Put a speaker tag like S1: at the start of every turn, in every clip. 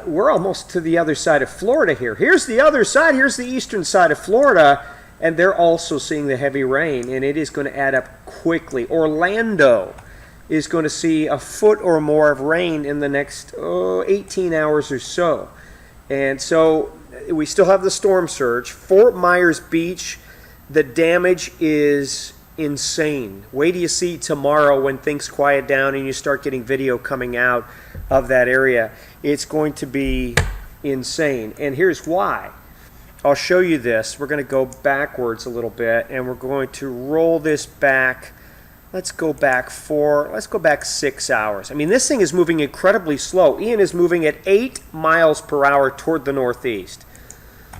S1: we're almost to the other side of Florida here. Here's the other side. Here's the eastern side of Florida. And they're also seeing the heavy rain, and it is going to add up quickly. Orlando is going to see a foot or more of rain in the next 18 hours or so. And so we still have the storm surge. Fort Myers Beach, the damage is insane. Wait till you see tomorrow when things quiet down and you start getting video coming out of that area. It's going to be insane. And here's why. I'll show you this. We're going to go backwards a little bit, and we're going to roll this back. Let's go back 6 hours. I mean, this thing is moving incredibly slow. Ian is moving at 8 miles per hour toward the northeast.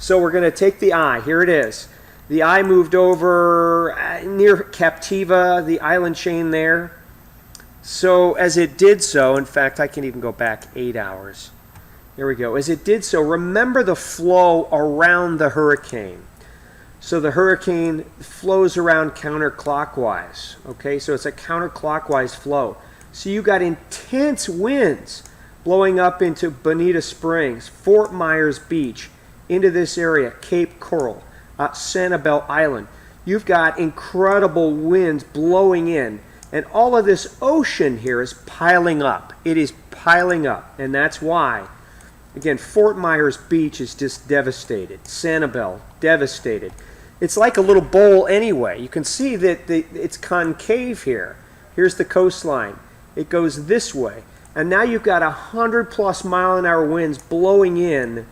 S1: So we're going to take the eye. Here it is. The eye moved over near Captiva, the island chain there. So as it did so, in fact, I can even go back 8 hours. There we go. As it did so, remember the flow around the hurricane. So the hurricane flows around counterclockwise. Okay, so it's a counterclockwise flow. So you got intense winds blowing up into Bonita Springs, Fort Myers Beach, into this area, Cape Coral, Sanibel Island. You've got incredible winds blowing in, and all of this ocean here is piling up. It is piling up, and that's why. Again, Fort Myers Beach is just devastated. Sanibel, devastated. It's like a little bowl anyway. You can see that it's concave here. Here's the coastline. It goes this way. And now you've got 100+ mile-an-hour winds blowing in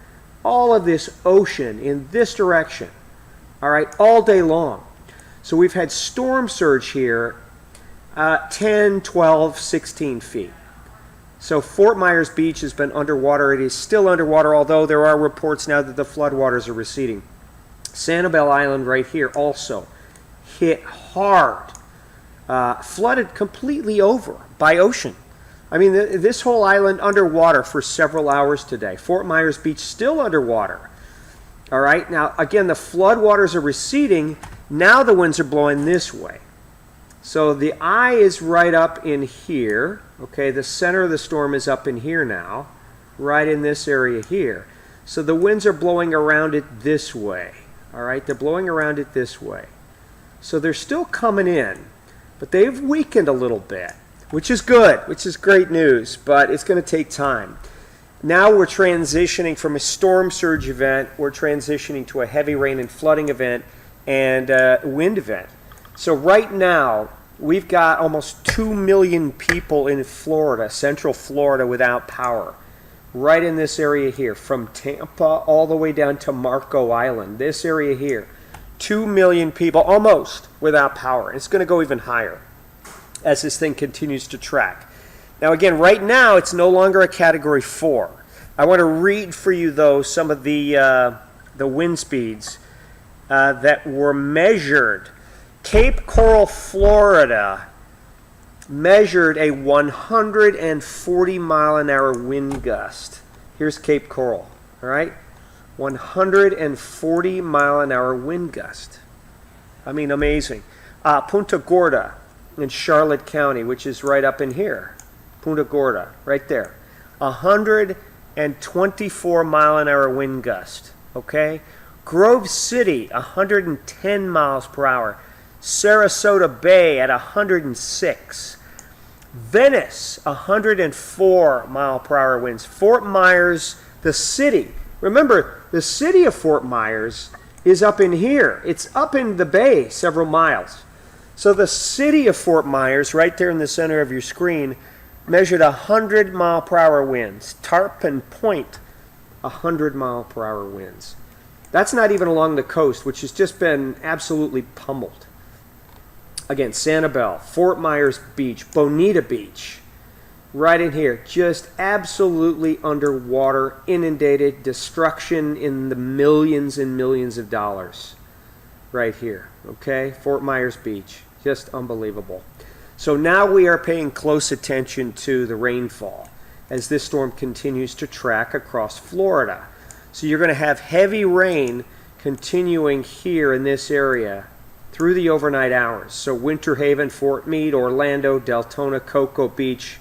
S1: all of this ocean in this direction. All right, all day long. So we've had storm surge here, 10, 12, 16 feet. So Fort Myers Beach has been underwater. It is still underwater, although there are reports now that the floodwaters are receding. Sanibel Island right here also hit hard, flooded completely over by ocean. I mean, this whole island underwater for several hours today. Fort Myers Beach still underwater. All right, now again, the floodwaters are receding. Now the winds are blowing this way. So the eye is right up in here. Okay, the center of the storm is up in here now, right in this area here. So the winds are blowing around it this way. All right, they're blowing around it this way. So they're still coming in, but they've weakened a little bit, which is good, which is great news, but it's going to take time. Now we're transitioning from a storm surge event, we're transitioning to a heavy rain and flooding event and wind event. So right now, we've got almost 2 million people in Florida, Central Florida, without power. Right in this area here, from Tampa all the way down to Marco Island, this area here. 2 million people, almost, without power. It's going to go even higher as this thing continues to track. Now again, right now, it's no longer a Category 4. I want to read for you, though, some of the wind speeds that were measured. Cape Coral, Florida, measured a 140 mile an hour wind gust. Here's Cape Coral, all right? 140 mile an hour wind gust. I mean, amazing. Punta Gorda in Charlotte County, which is right up in here. Punta Gorda, right there. 124 mile an hour wind gust, okay? Grove City, 110 miles per hour. Sarasota Bay at 106. Venice, 104 mile per hour winds. Fort Myers, the city. Remember, the city of Fort Myers is up in here. It's up in the bay several miles. So the city of Fort Myers, right there in the center of your screen, measured 100 mile per hour winds. Tarpon Point, 100 mile per hour winds. That's not even along the coast, which has just been absolutely pummeled. Again, Sanibel, Fort Myers Beach, Bonita Beach, right in here, just absolutely underwater, inundated, destruction in the millions and millions of dollars right here, okay? Fort Myers Beach, just unbelievable. So now we are paying close attention to the rainfall as this storm continues to track across Florida. So you're going to have heavy rain continuing here in this area through the overnight hours. So Winter Haven, Fort Meade, Orlando, Deltona, Cocoa Beach,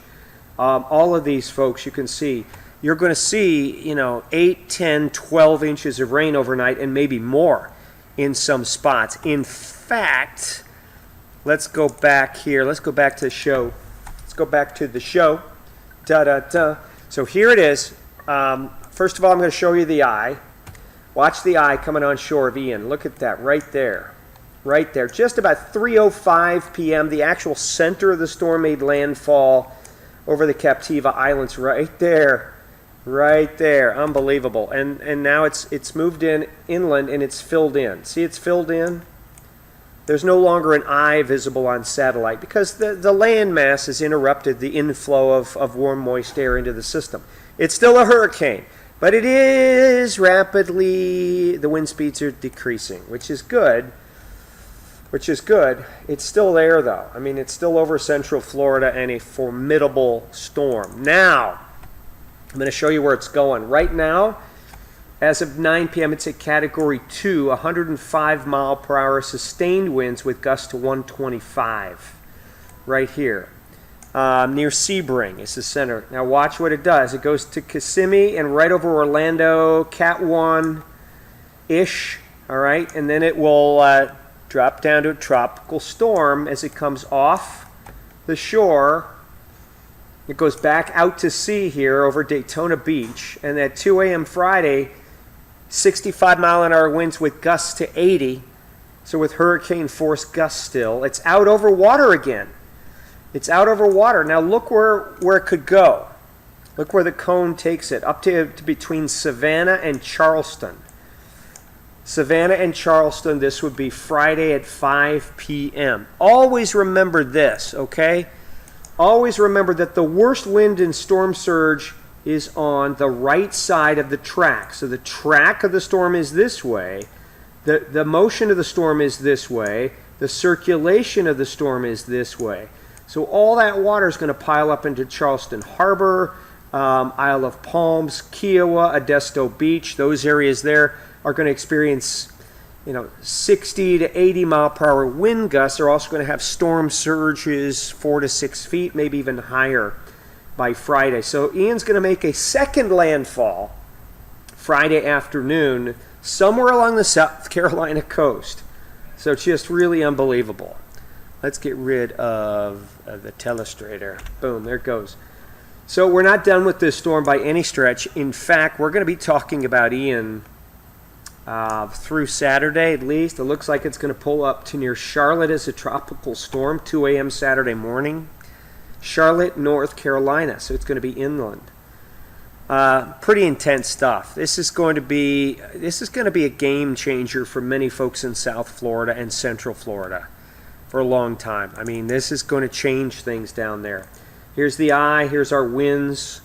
S1: all of these folks, you can see you're going to see, 8, 10, 12 inches of rain overnight and maybe more in some spots. In fact, let's go back here. Let's go back to the show. Let's go back to the show. Da-da-da. So here it is. First of all, I'm going to show you the eye. Watch the eye coming on shore of Ian. Look at that right there. Right there. Just about 3:05 p.m., the actual center of the storm made landfall over the Captiva Islands right there. Right there. Unbelievable. And now it's moved inland and it's filled in. See, it's filled in? There's no longer an eye visible on satellite because the land mass has interrupted the inflow of warm, moist air into the system. It's still a hurricane, but it is rapidly, the wind speeds are decreasing, which is good. It's still there, though. I mean, it's still over central Florida and a formidable storm. Now, I'm going to show you where it's going. Right now, as of 9 p.m., it's at Category 2, 105 mile per hour sustained winds with gusts to 125. Right here. Near Sebring is the center. Now watch what it does. It goes to Kissimmee and right over Orlando, Cat 1-ish, all right? And then it will drop down to a tropical storm as it comes off the shore. It goes back out to sea here over Daytona Beach. And at 2 a.m. Friday, 65 mile an hour winds with gusts to 80. So with hurricane force gusts still. It's out over water again. It's out over water. Now look where it could go. Look where the cone takes it. Up to between Savannah and Charleston. Savannah and Charleston, this would be Friday at 5 p.m. Always remember this, okay? Always remember that the worst wind and storm surge is on the right side of the track. So the track of the storm is this way. The motion of the storm is this way. The circulation of the storm is this way. So all that water is going to pile up into Charleston Harbor, Isle of Palms, Kiowa, Modesto Beach. Those areas there are going to experience 60 to 80 mile per hour wind gusts. They're also going to have storm surges 4 to 6 feet, maybe even higher by Friday. So Ian's going to make a second landfall Friday afternoon somewhere along the South Carolina coast. So it's just really unbelievable. Let's get rid of the telestrator. Boom, there it goes. So we're not done with this storm by any stretch. In fact, we're going to be talking about Ian through Saturday at least. It looks like it's going to pull up to near Charlotte as a tropical storm, 2 a.m. Saturday morning. Charlotte, North Carolina, so it's going to be inland. Pretty intense stuff. This is going to be a game changer for many folks in South Florida and Central Florida for a long time. I mean, this is going to change things down there. Here's the eye. Here's our winds.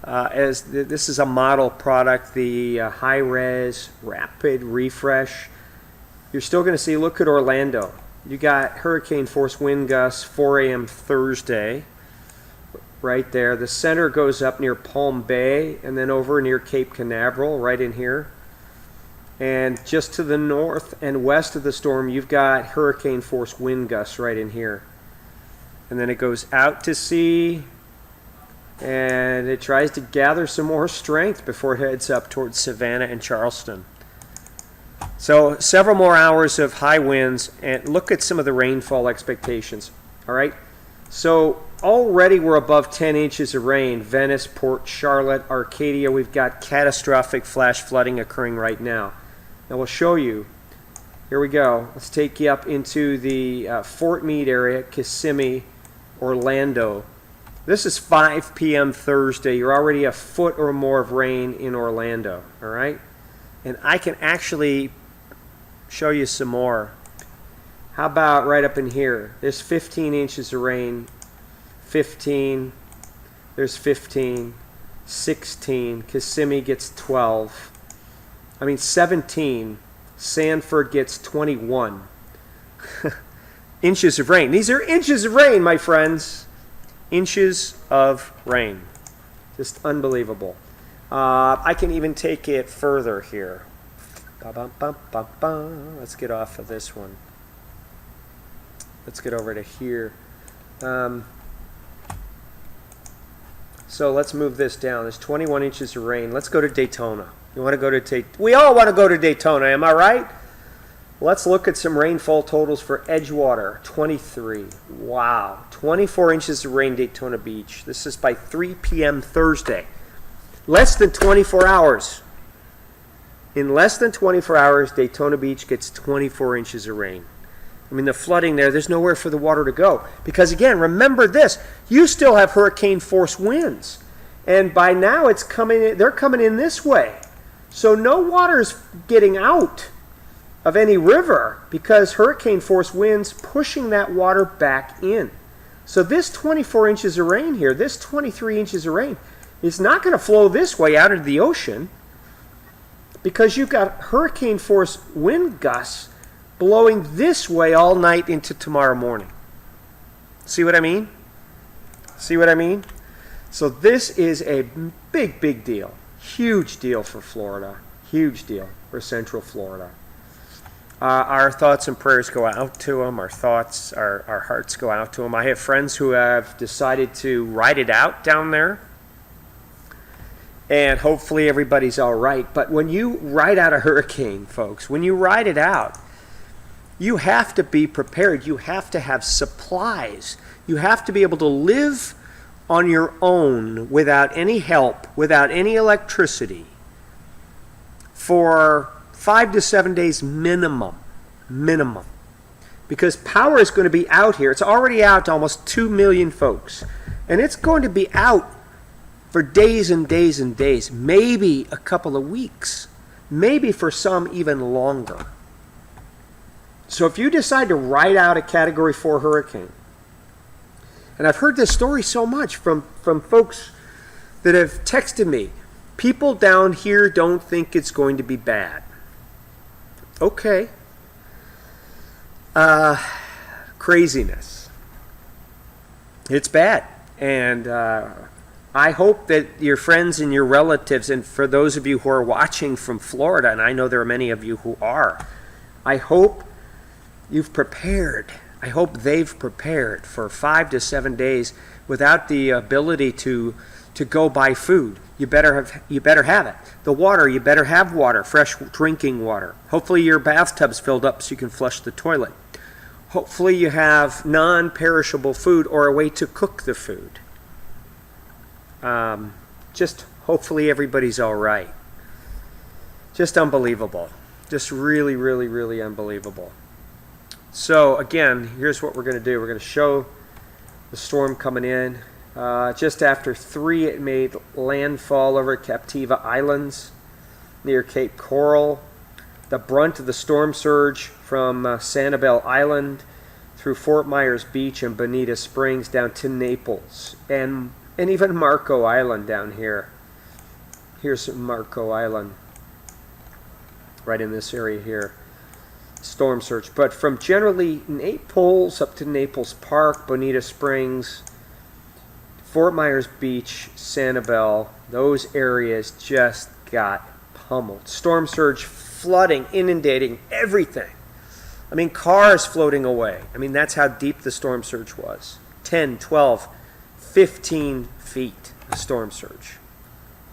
S1: This is a model product, the high-res rapid refresh. You're still going to see, look at Orlando. You got hurricane force wind gusts 4 a.m. Thursday right there. The center goes up near Palm Bay and then over near Cape Canaveral right in here. And just to the north and west of the storm, you've got hurricane force wind gusts right in here. And then it goes out to sea and it tries to gather some more strength before it heads up towards Savannah and Charleston. So several more hours of high winds, and look at some of the rainfall expectations. All right, so already we're above 10 inches of rain. Venice, Port Charlotte, Arcadia, we've got catastrophic flash flooding occurring right now. Now we'll show you. Here we go. Let's take you up into the Fort Meade area, Kissimmee, Orlando. This is 5 p.m. Thursday. You're already a foot or more of rain in Orlando, all right? And I can actually show you some more. How about right up in here? There's 15 inches of rain. 15. There's 15. 16. Kissimmee gets 12. 17. Sanford gets 21. Inches of rain. These are inches of rain, my friends. Inches of rain. Just unbelievable. I can even take it further here. Let's get off of this one. Let's get over to here. So let's move this down. There's 21 inches of rain. Let's go to Daytona. You want to go to Daytona? We all want to go to Daytona, am I right? Let's look at some rainfall totals for Edgewater. 23. Wow. 24 inches of rain, Daytona Beach. This is by 3 p.m. Thursday. Less than 24 hours. In less than 24 hours, Daytona Beach gets 24 inches of rain. I mean, the flooding there, there's nowhere for the water to go. Because again, remember this, you still have hurricane force winds. And by now they're coming in this way. So no water's getting out of any river because hurricane force winds pushing that water back in. So this 24 inches of rain here, this 23 inches of rain, is not going to flow this way out into the ocean because you've got hurricane force wind gusts blowing this way all night into tomorrow morning. See what I mean? See what I mean? So this is a big, big deal. Huge deal for Florida. Huge deal for Central Florida. Our thoughts and prayers go out to them. Our hearts go out to them. I have friends who have decided to ride it out down there. And hopefully everybody's all right. But when you ride out a hurricane, folks, when you ride it out, you have to be prepared. You have to have supplies. You have to be able to live on your own without any help, without any electricity, for 5 to 7 days minimum. Minimum. Because power is going to be out here. It's already out to almost 2 million folks. And it's going to be out for days and days and days, maybe a couple of weeks, maybe for some even longer. So if you decide to ride out a Category 4 hurricane, and I've heard this story so much from folks that have texted me, people down here don't think it's going to be bad. Okay. Craziness. It's bad. And I hope that your friends and your relatives, and for those of you who are watching from Florida, and I know there are many of you who are, I hope you've prepared. I hope they've prepared for 5 to 7 days without the ability to go buy food. You better have it. The water, you better have water, fresh drinking water. Hopefully your bathtub's filled up so you can flush the toilet. Hopefully you have non-perishable food or a way to cook the food. Just hopefully everybody's all right. Just unbelievable. Just really, really, really unbelievable. So again, here's what we're going to do. We're going to show the storm coming in. Just after 3, it made landfall over Captiva Islands near Cape Coral. The brunt of the storm surge from Sanibel Island through Fort Myers Beach and Bonita Springs down to Naples and even Marco Island down here. Here's Marco Island right in this area here. Storm surge. But from generally Naples up to Naples Park, Bonita Springs, Fort Myers Beach, Sanibel, those areas just got pummeled. Storm surge, flooding, inundating everything. I mean, cars floating away. I mean, that's how deep the storm surge was. 10, 12, 15 feet of storm surge.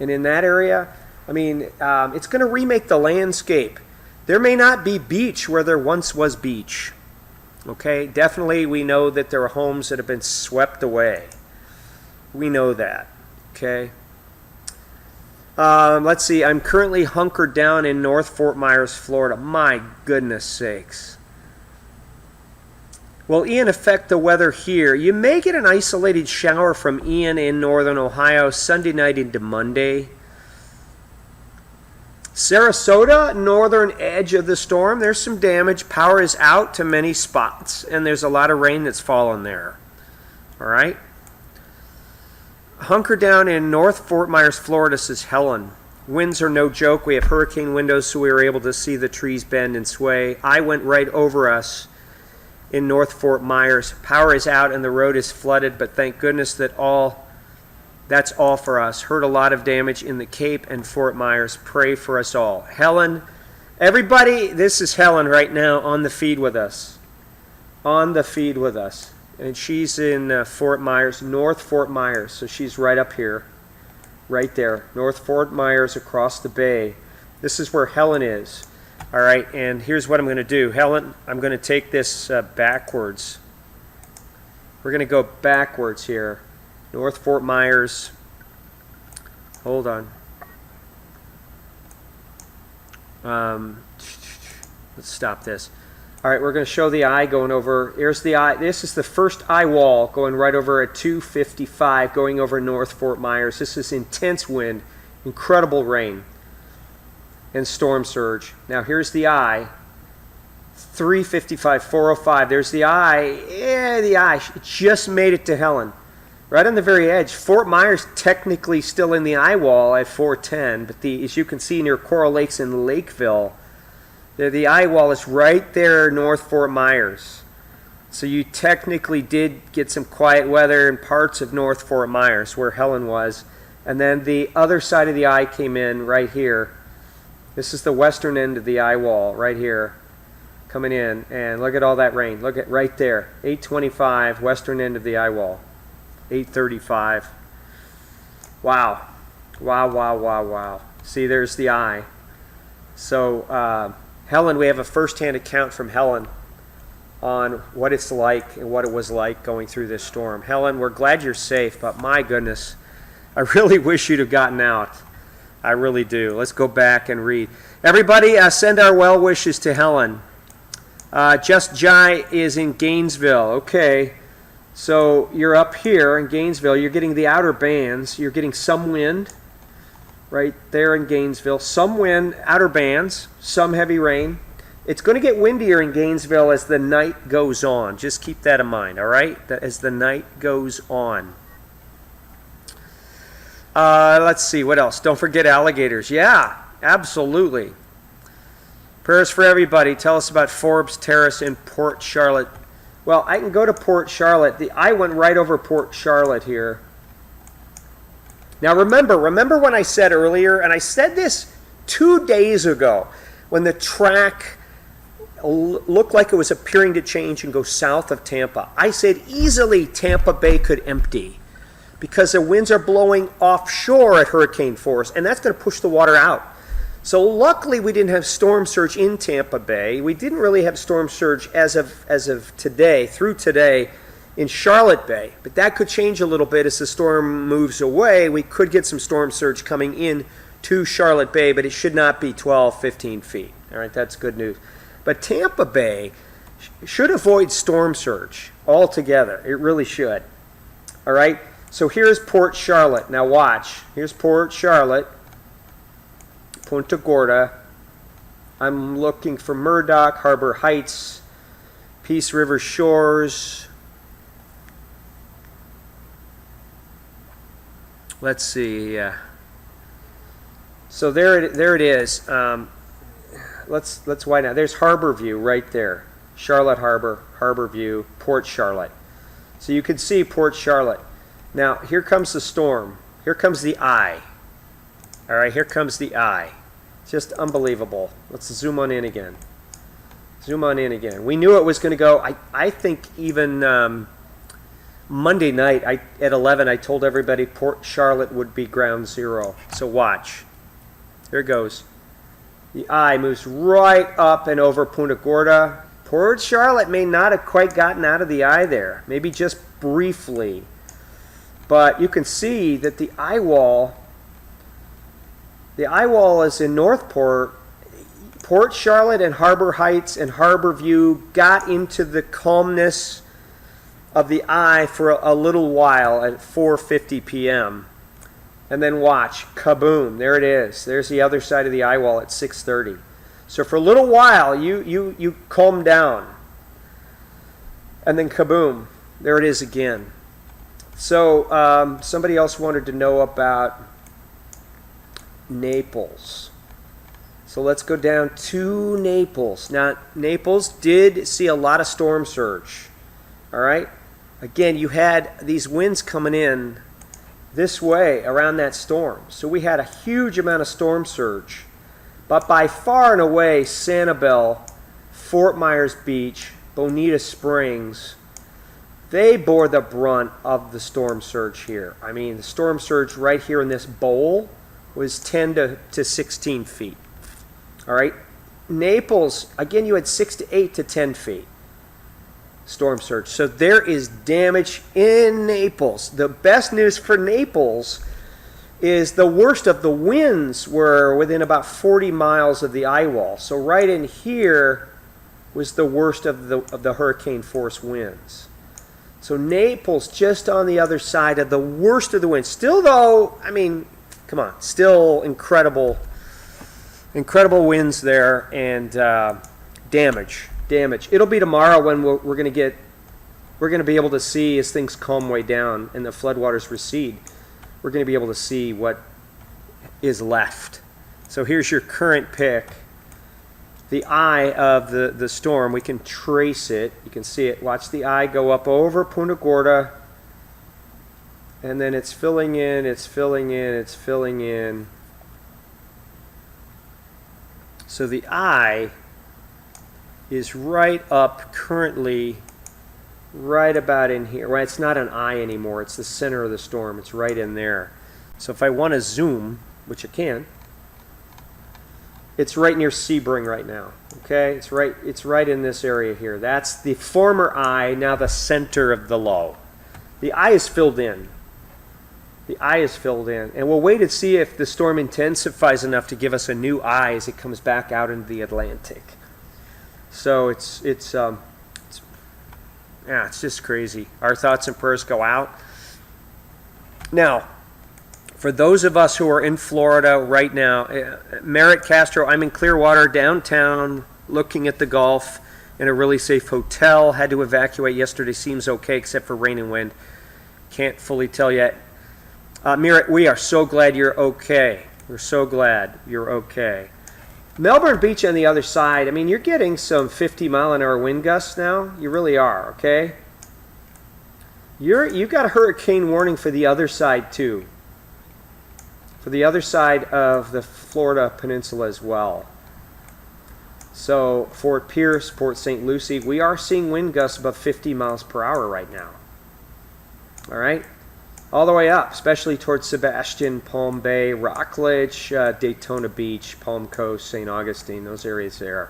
S1: And in that area, I mean, it's going to remake the landscape. There may not be beach where there once was beach. Okay? Definitely we know that there are homes that have been swept away. We know that. Okay? Let's see. I'm currently hunkered down in North Fort Myers, Florida. My goodness sakes. Will Ian affect the weather here? You may get an isolated shower from Ian in northern Ohio Sunday night into Monday. Sarasota, northern edge of the storm, there's some damage. Power is out to many spots, and there's a lot of rain that's fallen there. All right? Hunker down in North Fort Myers, Florida, says Helen. Winds are no joke. We have hurricane windows, so we were able to see the trees bend and sway. I went right over us in North Fort Myers. Power is out and the road is flooded, but thank goodness that's all for us. Heard a lot of damage in the Cape and Fort Myers. Pray for us all. Helen, everybody, this is Helen right now on the feed with us. On the feed with us. And she's in Fort Myers, North Fort Myers. So she's right up here, right there. North Fort Myers across the bay. This is where Helen is. All right, and here's what I'm going to do. Helen, I'm going to take this backwards. We're going to go backwards here. North Fort Myers. Hold on. Let's stop this. All right, we're going to show the eye going over. Here's the eye. This is the first eye wall going right over at 255, going over North Fort Myers. This is intense wind, incredible rain, and storm surge. Now here's the eye. 355, 405. There's the eye. Yeah, the eye. It just made it to Helen. Right on the very edge. Fort Myers technically still in the eye wall at 410, but as you can see near Coral Lakes in Lakeville, the eye wall is right there north Fort Myers. So you technically did get some quiet weather in parts of North Fort Myers where Helen was. And then the other side of the eye came in right here. This is the western end of the eye wall right here coming in. And look at all that rain. Look at right there. 825, western end of the eye wall. 835. Wow. Wow, wow, wow, wow. See, there's the eye. So Helen, we have a first-hand account from Helen on what it's like and what it was like going through this storm. Helen, we're glad you're safe, but my goodness, I really wish you'd have gotten out. I really do. Let's go back and read. Everybody, send our well wishes to Helen. Just Jai is in Gainesville. Okay. So you're up here in Gainesville. You're getting the outer bands. You're getting some wind right there in Gainesville. Some wind, outer bands, some heavy rain. It's going to get windier in Gainesville as the night goes on. Just keep that in mind, all right? As the night goes on. Let's see, what else? Don't forget alligators. Yeah, absolutely. Prayers for everybody. Tell us about Forbes Terrace in Port Charlotte. Well, I can go to Port Charlotte. I went right over Port Charlotte here. Now remember when I said earlier, and I said this 2 days ago, when the track looked like it was appearing to change and go south of Tampa. I said easily Tampa Bay could empty because the winds are blowing offshore at hurricane force, and that's going to push the water out. So luckily we didn't have storm surge in Tampa Bay. We didn't really have storm surge as of today, through today, in Charlotte Bay. But that could change a little bit as the storm moves away. We could get some storm surge coming in to Charlotte Bay, but it should not be 12, 15 feet. All right, that's good news. But Tampa Bay should avoid storm surge altogether. It really should. All right, so here's Port Charlotte. Now watch. Here's Port Charlotte. Punta Gorda. I'm looking for Murdoch, Harbor Heights, Peace River Shores. Let's see. So there it is. Let's widen out. There's Harbor View right there. Charlotte Harbor, Harbor View, Port Charlotte. So you can see Port Charlotte. Now here comes the storm. Here comes the eye. All right, here comes the eye. Just unbelievable. Let's zoom on in again. Zoom on in again. We knew it was going to go. I think even Monday night at 11, I told everybody Port Charlotte would be ground zero. So watch. Here it goes. The eye moves right up and over Punta Gorda. Port Charlotte may not have quite gotten out of the eye there. Maybe just briefly. But you can see that the eye wall is in Northport. Port Charlotte and Harbor Heights and Harbor View got into the calmness of the eye for a little while at 4:50 p.m. And then watch, kaboom, there it is. There's the other side of the eye wall at 6:30. So for a little while, you calm down. And then kaboom, there it is again. So somebody else wanted to know about Naples. So let's go down to Naples. Now, Naples did see a lot of storm surge. All right? Again, you had these winds coming in this way around that storm. So we had a huge amount of storm surge. But by far and away, Sanibel, Fort Myers Beach, Bonita Springs, they bore the brunt of the storm surge here. I mean, the storm surge right here in this bowl was 10 to 16 feet. All right. Naples, again, you had 6 to 8 to 10 feet storm surge. So there is damage in Naples. The best news for Naples is the worst of the winds were within about 40 miles of the eye wall. So right in here was the worst of the hurricane force winds. So Naples just on the other side of the worst of the winds. Still though, I mean, come on, still incredible winds there, and damage. It'll be tomorrow when we're going to be able to see, as things calm way down and the floodwaters recede, we're going to be able to see what is left. So here's your current pick. The eye of the storm, we can trace it. You can see it. Watch the eye go up over Punta Gorda, and then it's filling in, it's filling in, it's filling in. So the eye is right up currently, right about in here. Well, it's not an eye anymore. It's the center of the storm. It's right in there. So if I want to zoom, which I can, it's right near Sebring right now. Okay, it's right in this area here. That's the former eye, now the center of the low. The eye is filled in. The eye is filled in, and we'll wait and see if the storm intensifies enough to give us a new eye as it comes back out into the Atlantic. So it's just crazy. Our thoughts and prayers go out. Now, for those of us who are in Florida right now, Merritt Castro, I'm in Clearwater downtown, looking at the Gulf in a really safe hotel. Had to evacuate yesterday. Seems okay except for rain and wind. Can't fully tell yet. Merritt, we are so glad you're okay. We're so glad you're okay. Melbourne Beach on the other side, I mean, you're getting some 50-mile-an-hour wind gusts now. You really are, okay? You've got a hurricane warning for the other side, too. For the other side of the Florida Peninsula as well. So, Fort Pierce, Port St. Lucie, we are seeing wind gusts above 50 miles per hour right now. All right? All the way up, especially towards Sebastian, Palm Bay, Rockledge, Daytona Beach, Palm Coast, St. Augustine, those areas there.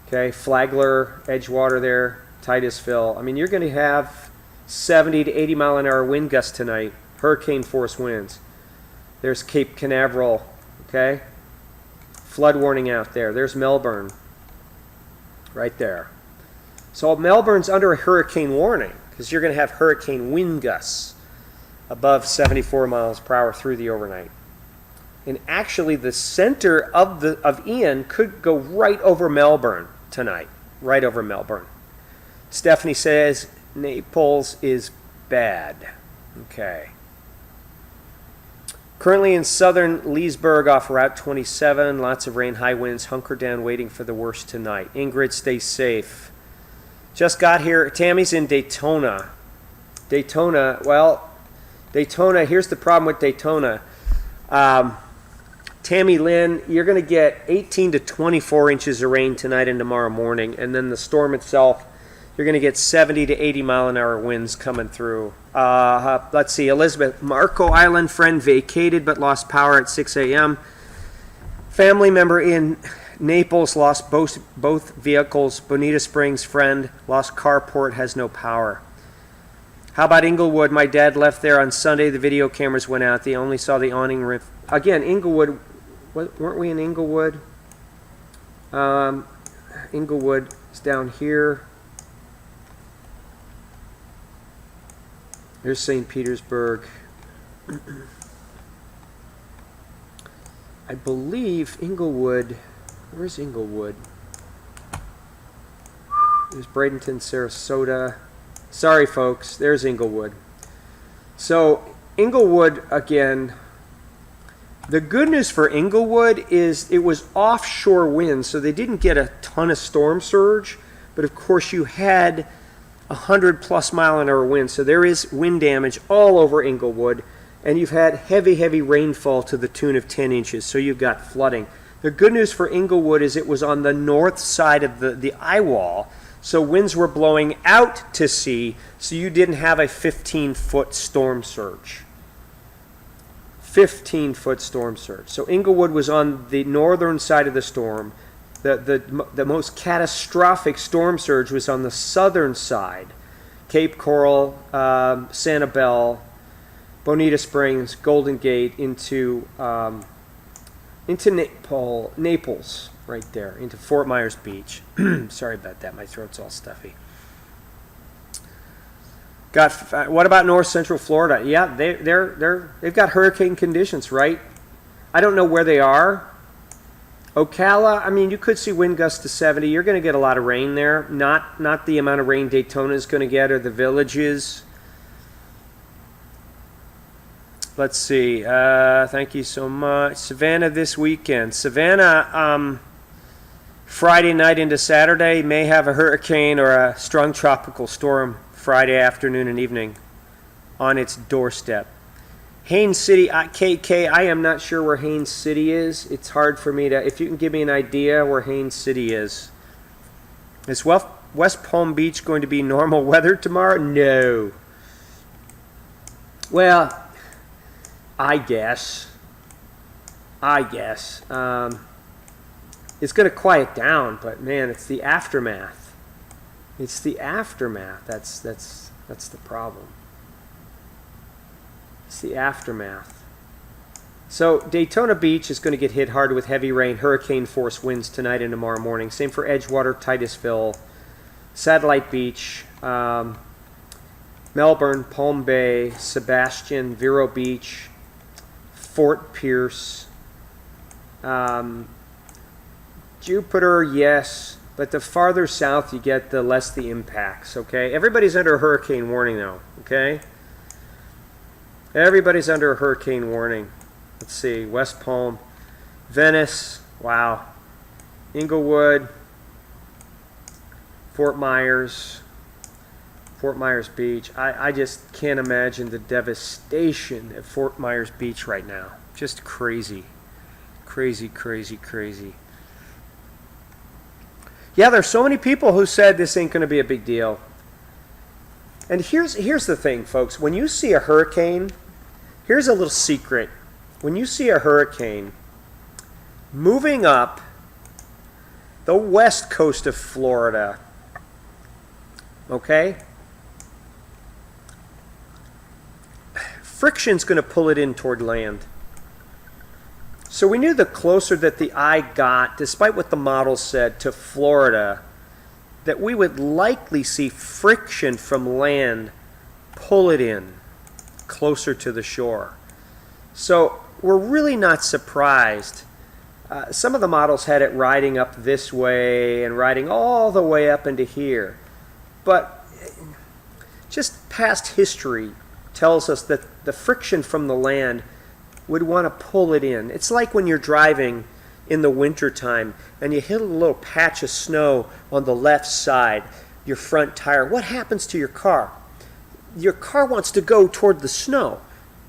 S1: Okay, Flagler, Edgewater there, Titusville. I mean, you're going to have 70 to 80 mile an hour wind gusts tonight, hurricane force winds. There's Cape Canaveral, okay? Flood warning out there. There's Melbourne, right there. So Melbourne's under a hurricane warning because you're going to have hurricane wind gusts above 74 miles per hour through the overnight. And actually the center of Ian could go right over Melbourne tonight. Right over Melbourne. Stephanie says Naples is bad. Okay. Currently in southern Leesburg off Route 27. Lots of rain, high winds. Hunker down waiting for the worst tonight. Ingrid, stay safe. Just got here. Tammy's in Daytona. Daytona, here's the problem with Daytona. Tammy Lynn, you're going to get 18 to 24 inches of rain tonight and tomorrow morning. And then the storm itself, you're going to get 70 to 80 mile an hour winds coming through. Let's see, Elizabeth, Marco Island friend vacated but lost power at 6 a.m. Family member in Naples lost both vehicles. Bonita Springs friend lost carport, has no power. How about Inglewood? My dad left there on Sunday. The video cameras went out. They only saw the awning roof. Again, Inglewood. Weren't we in Inglewood? Inglewood is down here. There's St. Petersburg. I believe Inglewood. Where's Inglewood? There's Bradenton, Sarasota. Sorry, folks. There's Inglewood. So, Inglewood, again, the good news for Inglewood is it was offshore winds, so they didn't get a ton of storm surge, but of course you had 100-plus mile-an-hour winds, so there is wind damage all over Inglewood, and you've had heavy rainfall to the tune of 10 inches, so you've got flooding. The good news for Inglewood is it was on the north side of the eye wall, So winds were blowing out to sea, so you didn't have a 15-foot storm surge. 15-foot storm surge. So Inglewood was on the northern side of the storm. The most catastrophic storm surge was on the southern side. Cape Coral, Sanibel, Bonita Springs, Golden Gate, into Naples, right there, into Fort Myers Beach. Sorry about that, my throat's all stuffy. What about North Central Florida? Yeah, they've got hurricane conditions, right? I don't know where they are. Ocala, I mean, you could see wind gusts to 70. You're going to get a lot of rain there. Not the amount of rain Daytona is going to get or the Villages. Let's see. Thank you so much. Savannah this weekend. Savannah, Friday night into Saturday, may have a hurricane or a strong tropical storm Friday afternoon and evening on its doorstep. Haines City, KK, I am not sure where Haines City is. It's hard for me to, if you can give me an idea where Haines City is. Is West Palm Beach going to be normal weather tomorrow? No. Well, I guess. It's going to quiet down, but man, it's the aftermath. It's the aftermath. That's the problem. It's the aftermath. So Daytona Beach is going to get hit hard with heavy rain, hurricane force winds tonight and tomorrow morning. Same for Edgewater, Titusville, Satellite Beach, Melbourne, Palm Bay, Sebastian, Vero Beach, Fort Pierce, Jupiter, yes, but the farther south you get, the less the impacts, okay? Everybody's under a hurricane warning though, okay? Everybody's under a hurricane warning. Let's see, West Palm, Venice, wow, Inglewood, Fort Myers Beach. I just can't imagine the devastation at Fort Myers Beach right now. Just crazy. Crazy, crazy, crazy. Yeah, there's so many people who said this ain't going to be a big deal. And here's the thing, folks. When you see a hurricane, here's a little secret. When you see a hurricane moving up the west coast of Florida, okay, friction's going to pull it in toward land. So we knew the closer that the eye got, despite what the model said, to Florida, that we would likely see friction from land pull it in closer to the shore. So we're really not surprised. Some of the models had it riding up this way and riding all the way up into here. But just past history tells us that the friction from the land would want to pull it in. It's like when you're driving in the wintertime and you hit a little patch of snow on the left side, your front tire. What happens to your car? Your car wants to go toward the snow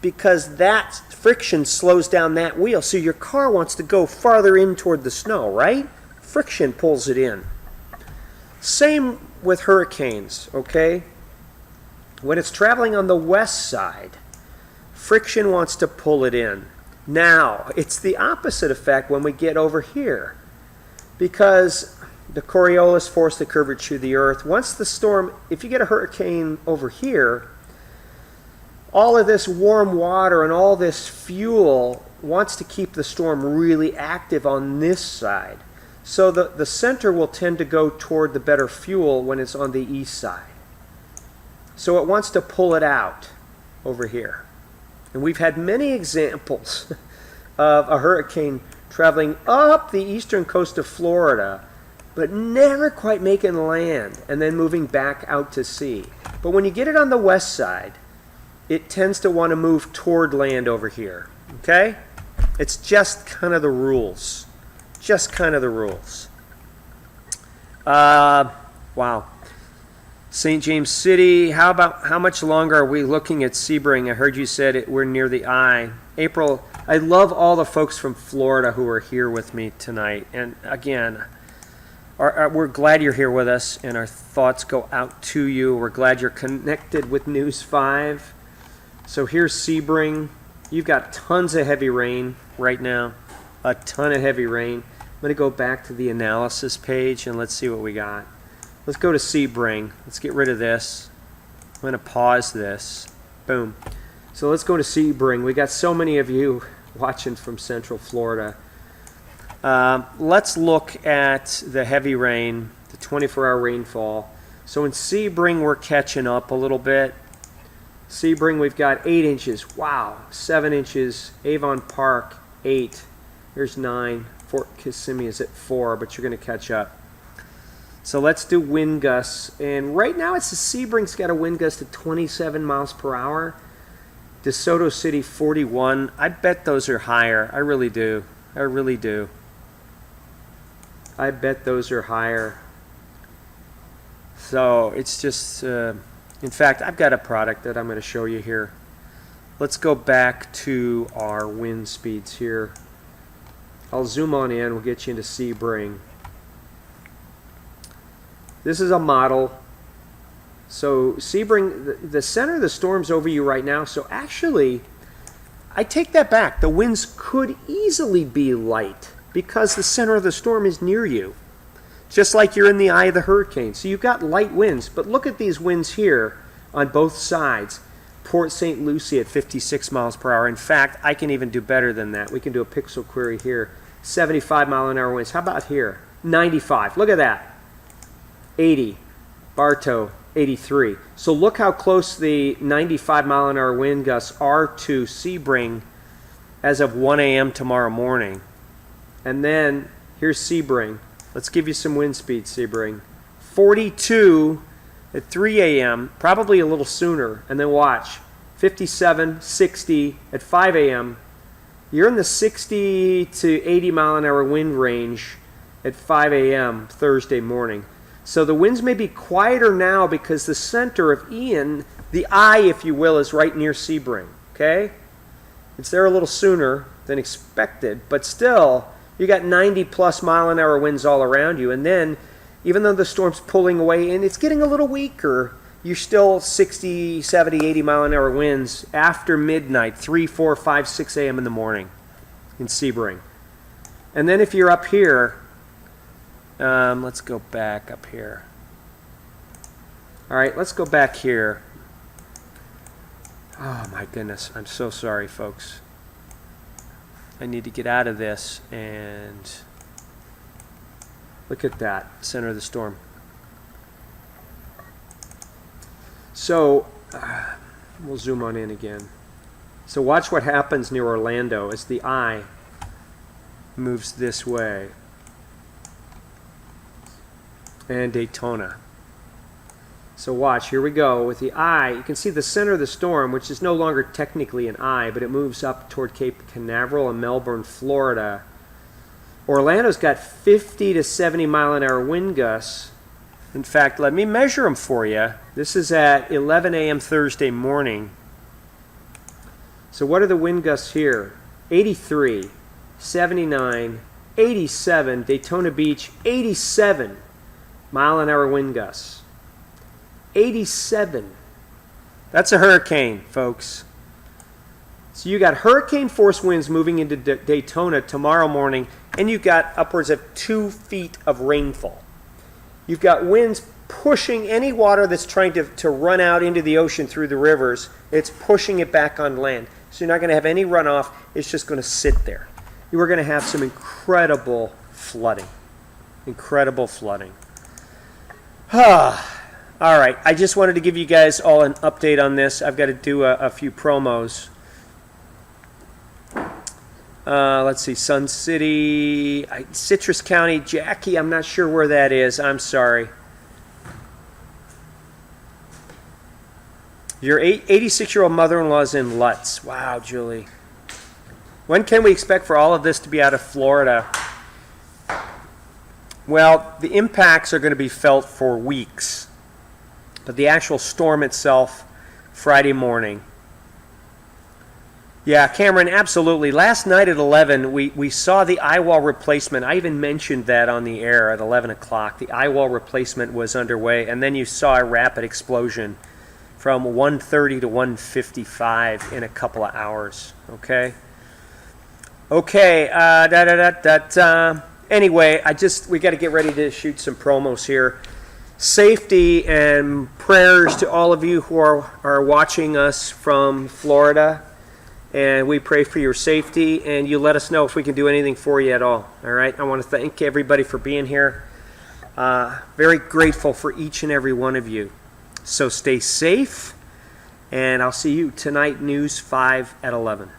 S1: because that friction slows down that wheel. So your car wants to go farther in toward the snow, right? Friction pulls it in. Same with hurricanes, okay? When it's traveling on the west side, friction wants to pull it in. Now, it's the opposite effect when we get over here, because the Coriolis force the curvature of the earth. Once the storm, if you get a hurricane over here, all of this warm water and all this fuel wants to keep the storm really active on this side. So the center will tend to go toward the better fuel when it's on the east side. So it wants to pull it out over here. And we've had many examples of a hurricane traveling up the eastern coast of Florida, but never quite making land and then moving back out to sea. But when you get it on the west side, it tends to want to move toward land over here. Okay? It's just kind of the rules. Just kind of the rules. Wow. St. James City, how much longer are we looking at Sebring? I heard you said we're near the eye. April, I love all the folks from Florida who are here with me tonight. And again, we're glad you're here with us, and our thoughts go out to you. We're glad you're connected with News 5. So here's Sebring. You've got tons of heavy rain right now, a ton of heavy rain. I'm going to go back to the analysis page, and let's see what we got. Let's go to Sebring. Let's get rid of this. I'm going to pause this. Boom. So let's go to Sebring. We got so many of you watching from Central Florida. Let's look at the heavy rain, the 24-hour rainfall. So in Sebring, we're catching up a little bit. Sebring, we've got 8 inches. Wow. 7 inches. Avon Park, 8. Here's 9. Fort Kissimmee is at 4, but you're going to catch up. So let's do wind gusts. And right now, it's the Sebring's got a wind gust of 27 miles per hour. DeSoto City, 41. I bet those are higher. I really do. I really do. I bet those are higher. So it's just, in fact, I've got a product that I'm going to show you here. Let's go back to our wind speeds here. I'll zoom on in. We'll get you into Sebring. This is a model. So Sebring, the center of the storm's over you right now. So actually, I take that back. The winds could easily be light because the center of the storm is near you. Just like you're in the eye of the hurricane. So you've got light winds. But look at these winds here on both sides. Port St. Lucie at 56 miles per hour. In fact, I can even do better than that. We can do a pixel query here. 75 mile an hour winds. How about here? 95. Look at that. 80. Bartow, 83. So look how close the 95 mile an hour wind gusts are to Sebring as of 1 a.m. tomorrow morning. And then here's Sebring. Let's give you some wind speed, Sebring. 42 at 3 a.m., probably a little sooner. And then watch. 57, 60 at 5 a.m. You're in the 60 to 80 mile an hour wind range at 5 a.m. Thursday morning. So the winds may be quieter now because the center of Ian, the eye, if you will, is right near Sebring. Okay? It's there a little sooner than expected, but still, you got 90 plus mile an hour winds all around you. And then, even though the storm's pulling away and it's getting a little weaker, you're still 60, 70, 80 mile an hour winds after midnight, 3, 4, 5, 6 a.m. in the morning in Sebring. And then if you're up here, let's go back up here. All right, let's go back here. Oh my goodness, I'm so sorry, folks. I need to get out of this and look at that, center of the storm. So we'll zoom on in again. So watch what happens near Orlando as the eye moves this way. And Daytona. So watch, here we go. With the eye, you can see the center of the storm, which is no longer technically an eye, but it moves up toward Cape Canaveral and Melbourne, Florida. Orlando's got 50 to 70 mile an hour wind gusts. In fact, let me measure them for you. This is at 11 a.m. Thursday morning. So what are the wind gusts here? 83, 79, 87, Daytona Beach, 87 mile an hour wind gusts. 87. That's a hurricane, folks. So you got hurricane force winds moving into Daytona tomorrow morning, and you've got upwards of 2 feet of rainfall. You've got winds pushing any water that's trying to run out into the ocean through the rivers. It's pushing it back on land. So you're not going to have any runoff. It's just going to sit there. You are going to have some incredible flooding. Incredible flooding. All right, I just wanted to give you guys all an update on this. I've got to do a few promos. Let's see, Sun City, Citrus County, Jackie, I'm not sure where that is. I'm sorry. Your 86-year-old mother-in-law's in Lutz. Wow, Julie. When can we expect for all of this to be out of Florida? Well, the impacts are going to be felt for weeks. But the actual storm itself, Friday morning. Yeah, Cameron, absolutely. Last night at 11, we saw the eye wall replacement. I even mentioned that on the air at 11 o'clock. The eye wall replacement was underway, and then you saw a rapid explosion from 1:30 to 1:55 in a couple of hours. Okay? Okay, anyway, we got to get ready to shoot some promos here. Safety and prayers to all of you who are watching us from Florida. And we pray for your safety, and you let us know if we can do anything for you at all. All right? I want to thank everybody for being here. Very grateful for each and every one of you. So stay safe, and I'll see you tonight, News 5 at 11.